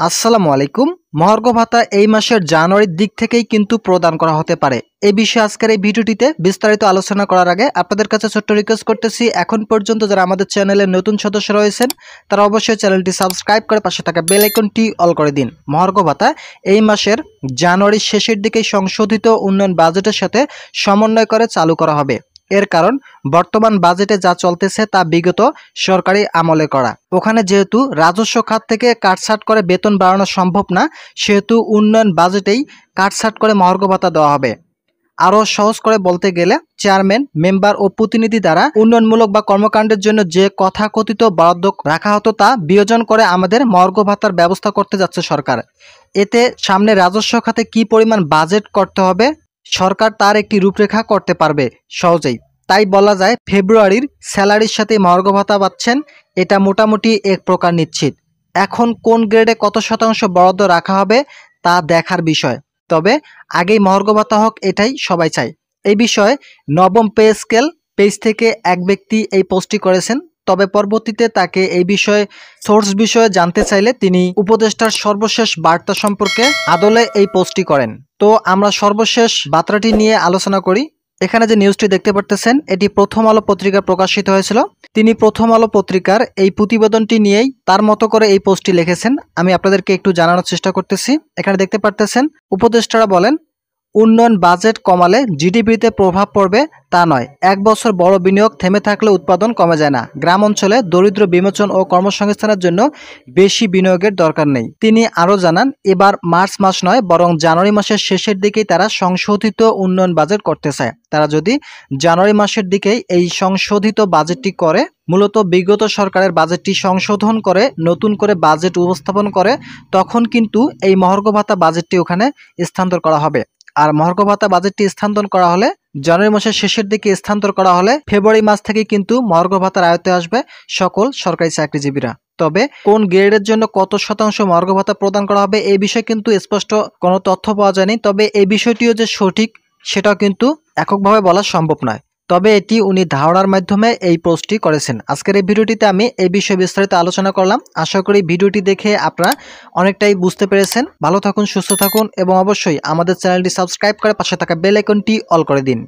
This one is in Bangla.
আসসালামু আলাইকুম। মহার্ঘ ভাতা এই মাসের জানুয়ারির দিক থেকেই কিন্তু প্রদান করা হতে পারে। এই বিষয়ে আজকের এই ভিডিওটিতে বিস্তারিত আলোচনা করার আগে আপনাদের কাছে ছোট্ট রিকোয়েস্ট করতেছি, এখন পর্যন্ত যারা আমাদের চ্যানেলের নতুন সদস্য রয়েছেন তারা অবশ্যই চ্যানেলটি সাবস্ক্রাইব করে পাশে থাকা বেল আইকনটি অল করে দিন। মহার্ঘ ভাতা এই মাসের জানুয়ারির শেষের দিকেই সংশোধিত উন্নয়ন বাজেটের সাথে সমন্বয় করে চালু করা হবে। এর কারণ বর্তমান বাজেটে যা চলতেছে তা বিগত সরকারি আমলে করা। ওখানে যেহেতু রাজস্ব খাত থেকে কাটছাট করে বেতন বাড়ানো সম্ভব না, সেহেতু উন্নয়ন বাজেটেই কাটছাট করে মহার্ঘ ভাতা দেওয়া হবে। আরও সহজ করে বলতে গেলে চেয়ারম্যান, মেম্বার ও প্রতিনিধি দ্বারা উন্নয়নমূলক বা কর্মকাণ্ডের জন্য যে কথাকথিত বরাদ্দ রাখা হতো তা বিয়োজন করে আমাদের মহার্ঘ ভাতার ব্যবস্থা করতে যাচ্ছে সরকার। এতে সামনে রাজস্ব খাতে কী পরিমাণ বাজেট করতে হবে সরকার তার একটি রূপরেখা করতে পারবে সহজেই। তাই বলা যায় ফেব্রুয়ারির স্যালারির সাথে মহার্ঘ ভাতা পাচ্ছেন, এটা মোটামুটি এক প্রকার নিশ্চিত। এখন কোন গ্রেডে কত শতাংশ বরাদ্দ রাখা হবে তা দেখার বিষয়, তবে আগেই মহার্ঘ ভাতা হোক এটাই সবাই চায়। এই বিষয়ে নবম পে স্কেল পেজ থেকে এক ব্যক্তি এই পোস্টটি করেছেন, তবে পরবর্তীতে তাকে এই বিষয়ে সোর্স বিষয়ে জানতে চাইলে তিনি উপদেষ্টার সর্বশেষ বার্তা সম্পর্কে আদলে এই পোস্টটি করেন। তো আমরা সর্বশেষ বার্তাটি নিয়ে আলোচনা করি। এখানে যে নিউজটি দেখতে পারতেছেন এটি প্রথম আলো পত্রিকা প্রকাশিত হয়েছিল। তিনি প্রথম আলো পত্রিকার এই প্রতিবেদনটি নিয়েই তার মতো করে এই পোস্টটি লিখেছেন। আমি আপনাদেরকে একটু জানানোর চেষ্টা করতেছি। এখানে দেখতে পারতেছেন উপদেষ্টারা বলেন, উন্নয়ন বাজেট কমালে জিডিপিতে প্রভাব পড়বে তা নয়, এক বছর বড় বিনিয়োগ থেমে থাকলে উৎপাদন কমে যায় না। গ্রাম অঞ্চলে দরিদ্র বিমোচন ও কর্মসংস্থানের জন্য বেশি বিনিয়োগের দরকার নেই। তিনি আরও জানান, এবার মার্চ মাস নয় বরং জানুয়ারি মাসের শেষের দিকেই তারা সংশোধিত উন্নয়ন বাজেট করতে চায়। তারা যদি জানুয়ারি মাসের দিকেই এই সংশোধিত বাজেটটি করে, মূলত বিগত সরকারের বাজেটটি সংশোধন করে নতুন করে বাজেট উপস্থাপন করে, তখন কিন্তু এই মহার্ঘ ভাতা বাজেটটি ওখানে স্থানান্তর করা হবে। আর মহার্ঘ ভাতা বাজেটটি স্থানান্তর করা হলে জানুয়ারি মাসের শেষের দিকে স্থানান্তর করা হলে ফেব্রুয়ারি মাস থেকে কিন্তু মহার্ঘ ভাতার আয়ত্তে আসবে সকল সরকারি চাকরিজীবীরা। তবে কোন গ্রেডের জন্য কত শতাংশ মহার্ঘ ভাতা প্রদান করা হবে এই বিষয়ে কিন্তু স্পষ্ট কোনো তথ্য পাওয়া যায়নি। তবে এই বিষয়টিও যে সঠিক সেটাও কিন্তু এককভাবে বলা সম্ভব নয়। তবে এটি উনি ধারণার মাধ্যমে এই পোস্টটি করেছেন। আজকের এই ভিডিওটিতে আমি এই বিষয়ে বিস্তারিত আলোচনা করলাম। আশা করি ভিডিওটি দেখে আপনারা অনেকটাই বুঝতে পেরেছেন। ভালো থাকুন, সুস্থ থাকুন এবং অবশ্যই আমাদের চ্যানেলটি সাবস্ক্রাইব করে পাশে থাকা বেল আইকনটি অল করে দিন।